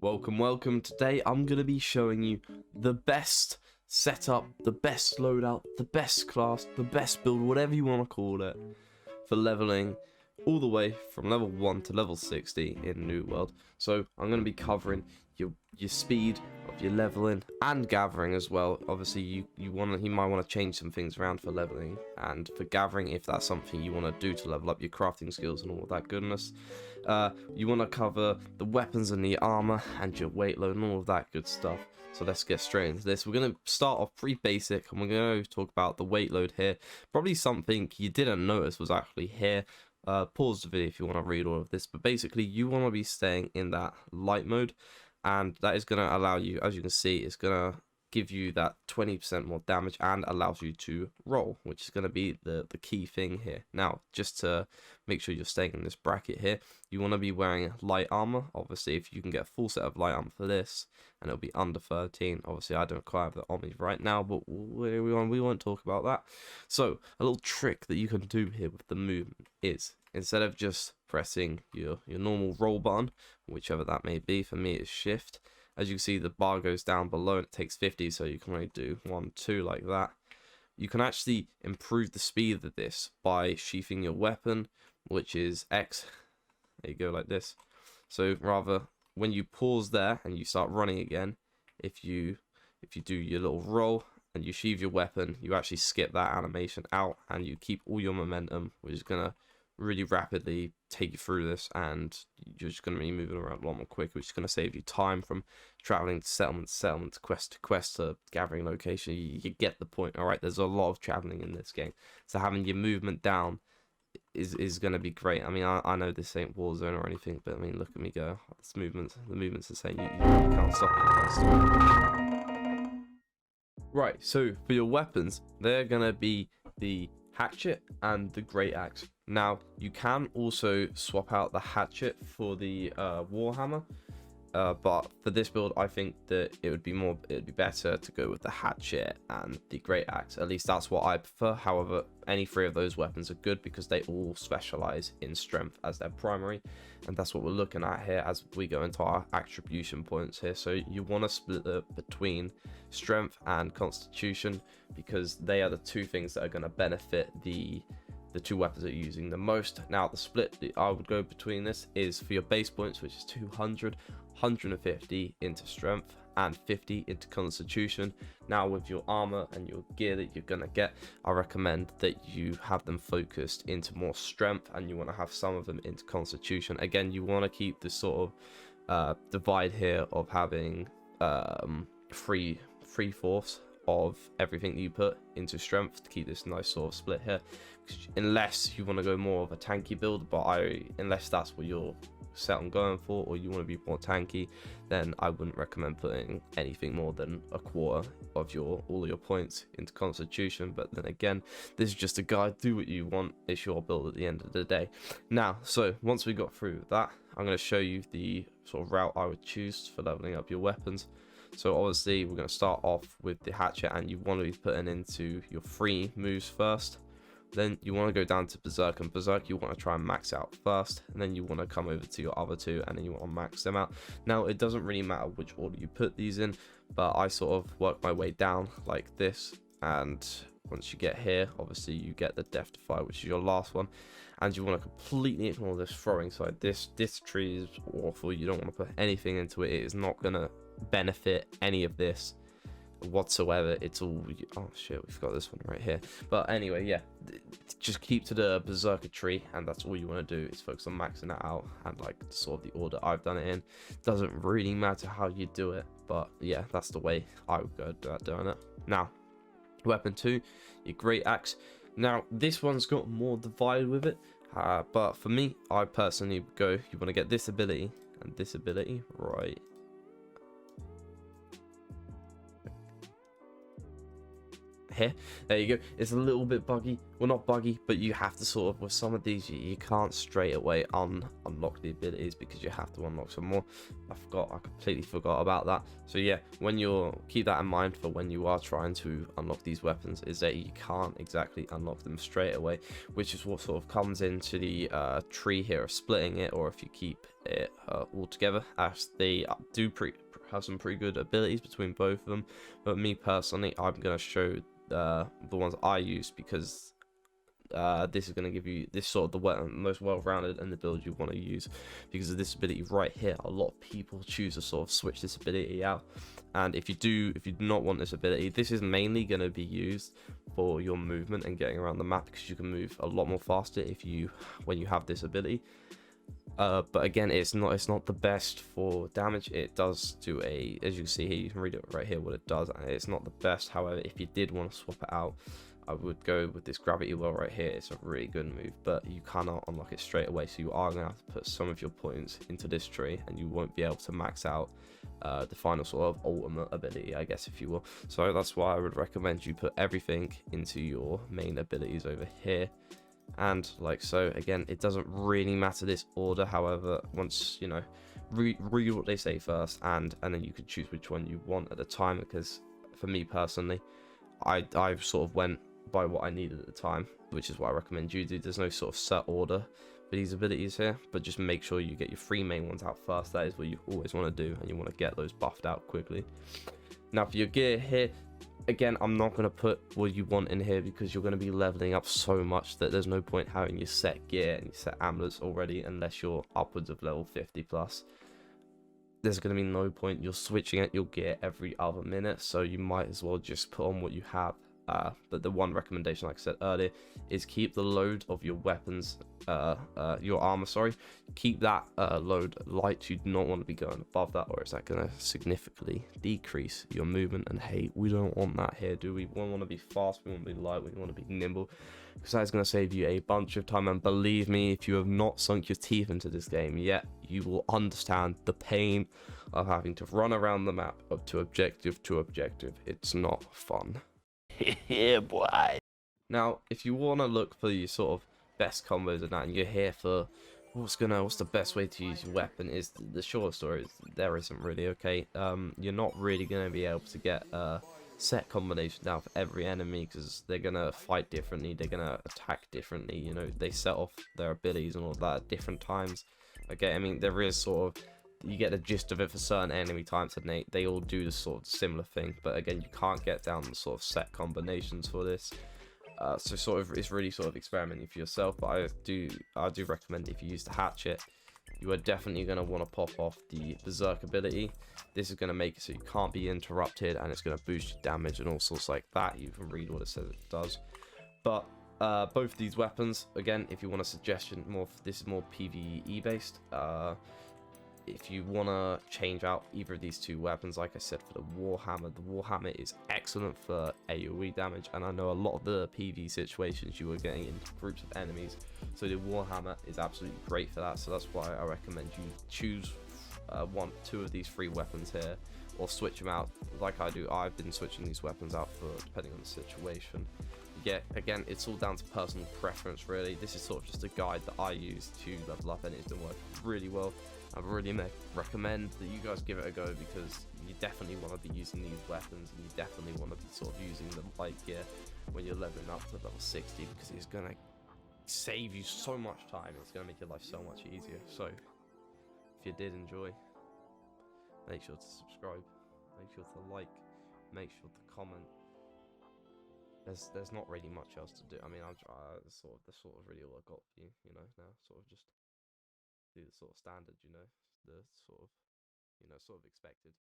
Welcome. Today I'm going to be showing you the best setup, the best loadout, the best class, the best build, whatever you want to call it, for leveling all the way from level 1 to level 60 in New World. So I'm going to be covering your speed of your leveling and gathering as well. Obviously you might want to change some things around for leveling and for gathering if that's something you want to do to level up your crafting skills and all that goodness. You want to cover the weapons and the armor and your weight load and all of that good stuff. So let's get straight into this. We're going to start off pretty basic and we're going to talk about the weight load here. Probably something you didn't notice was actually here. Pause the video if you want to read all of this, but basically you want to be staying in that light mode, and that is going to allow you, as you can see, it's going to give you that 20% more damage and allows you to roll, which is going to be the key thing here. Now, just to make sure you're staying in this bracket here, you want to be wearing light armor. Obviously, if you can get a full set of light armor for this, and it'll be under 13. Obviously, I don't quite have that on me right now, but we won't talk about that. So, a little trick that you can do here with the movement is, instead of just pressing your normal roll button, whichever that may be, for me it's shift. As you can see, the bar goes down below and it takes 50, so you can only do 1, 2 like that. You can actually improve the speed of this by sheathing your weapon, which is X. There you go, like this. So rather, when you pause there and you start running again, if you do your little roll and you sheath your weapon, you actually skip that animation out and you keep all your momentum, which is gonna really rapidly take you through this, and you're just going to be moving around a lot more quick, which is going to save you time from traveling to settlement, quest to quest, to gathering location. You get the point. All right, there's a lot of traveling in this game, so having your movement down is going to be great. I mean, I know this ain't Warzone or anything, but I mean, look at me go. The movement's the same. You can't stop it. You can't stop it. Right, so for your weapons, they're going to be the hatchet and the great axe. Now you can also swap out the hatchet for the warhammer, but for this build I think that it'd be better to go with the hatchet and the great axe. At least that's what I prefer. However, any three of those weapons are good because they all specialize in strength as their primary, and that's what we're looking at here as we go into our attribution points here. So you want to split it between strength and constitution, because they are the two things that are going to benefit the two weapons that you're using the most. Now the split that I would go between this is for your base points, which is 200, 150 into strength and 50 into constitution. Now with your armor and your gear that you're gonna get, I recommend that you have them focused into more strength, and you want to have some of them into constitution. Again, you want to keep this sort of divide here of having 3/4 of everything you put into strength to keep this nice sort of split here, unless you want to go more of a tanky build. But unless that's what you're set on going for, or you want to be more tanky, then I wouldn't recommend putting anything more than 1/4 of all of your points into constitution. But then again, this is just a guide. Do what you want. It's your build at the end of the day. Now, so once we got through that, I'm going to show you the sort of route I would choose for leveling up your weapons. So obviously we're going to start off with the hatchet, and you want to be putting into your 3 moves first. Then you want to go down to berserk, and berserk you want to try and max out first, and then you want to come over to your other 2 and then you want to max them out. Now it doesn't really matter which order you put these in, but I sort of work my way down like this, and once you get here, obviously you get the death defy, which is your last one, and you want to completely ignore this throwing side. This tree is awful. You don't want to put anything into it. It is not going to benefit any of this whatsoever. It's all, oh shit, we've got this one right here. But anyway, yeah, just keep to the berserker tree, and that's all you want to do, is focus on maxing that out, and like sort of the order I've done it in. Doesn't really matter how you do it, but yeah, that's the way I would go about doing it. Now weapon 2, your great axe. Now this one's got more divide with it, but for me, I personally go, you want to get this ability and this ability right here. There you go. It's a little bit buggy. Well, not buggy, but you have to sort of, with some of these, you can't straight away unlock the abilities because you have to unlock some more. I completely forgot about that. So yeah, keep that in mind for when you are trying to unlock these weapons, is that you can't exactly unlock them straight away, which is what sort of comes into the tree here of splitting it, or if you keep it all together, as they do have some pretty good abilities between both of them. But me personally, I'm going to show the ones I use, because this is going to give you this sort of the most well-rounded and the build you want to use, because of this ability right here. A lot of people choose to sort of switch this ability out, and if you do not want this ability, this is mainly going to be used for your movement and getting around the map, because you can move a lot more faster when you have this ability. But again, it's not the best for damage. It does do as you can see here, you can read it right here what it does, and it's not the best. However, if you did want to swap it out, I would go with this gravity well right here. It's a really good move, but you cannot unlock it straight away, so you are going to have to put some of your points into this tree, and you won't be able to max out the final sort of ultimate ability, I guess, if you will. So that's why I would recommend you put everything into your main abilities over here. And like so, again, it doesn't really matter this order. However, once you know, read what they say first, and then you can choose which one you want at the time. Because for me personally, I sort of went by what I needed at the time, which is what I recommend you do. There's no sort of set order for these abilities here, but just make sure you get your 3 main ones out first. That is what you always want to do, and you want to get those buffed out quickly. Now for your gear here, again, I'm not going to put what you want in here, because you're going to be leveling up so much that there's no point having your set gear and your set amulets already, unless you're upwards of level 50 plus. There's going to be no point. You're switching out your gear every other minute, so you might as well just put on what you have. But the one recommendation, like I said earlier, is keep the load of your weapons, your armor, sorry, keep that load light. You do not want to be going above that, or is that going to significantly decrease your movement? And hey, we don't want that here, do we? We want to be fast, we want to be light, we want to be nimble, because that is going to save you a bunch of time. And believe me, if you have not sunk your teeth into this game yet, you will understand the pain of having to run around the map to objective to objective. It's not fun. Yeah, boy. Now, if you want to look for your sort of best combos and that, and you're here for what's the best way to use your weapon, is the short story is there isn't really, okay? You're not really going to be able to get a set combination down for every enemy, because they're going to fight differently, they're going to attack differently, you know, they set off their abilities and all that at different times. Okay, I mean, there is sort of, you get the gist of it for certain enemy types, and they all do the sort of similar thing, but again, you can't get down the sort of set combinations for this. So sort of, it's really sort of experimenting for yourself. But I do recommend, if you use the hatchet, you are definitely going to want to pop off the berserk ability. This is going to make it so you can't be interrupted, and it's going to boost your damage and all sorts like that. You can read what it says it does. But both these weapons, again, if you want a suggestion, this is more PvE based. If you want to change out either of these 2 weapons, like I said, for the Warhammer is excellent for AoE damage, and I know a lot of the PvE situations you were getting into groups of enemies, so the Warhammer is absolutely great for that. So that's why I recommend you choose 2 of these 3 weapons here, or switch them out like I do. I've been switching these weapons out for depending on the situation. Yeah, again, it's all down to personal preference, really. This is sort of just a guide that I use to level up, and it's been working really well. I really recommend that you guys give it a go, because you definitely want to be using these weapons, and you definitely want to be sort of using them light gear when you're leveling up to level 60, because it's going to save you so much time. It's going to make your life so much easier. So if you did enjoy, make sure to subscribe, make sure to like, make sure to comment. There's not really much else to do. I mean, that's sort of really all I got for you, you know, now. Sort of just do the sort of standard, you know, the sort of, sort of expected.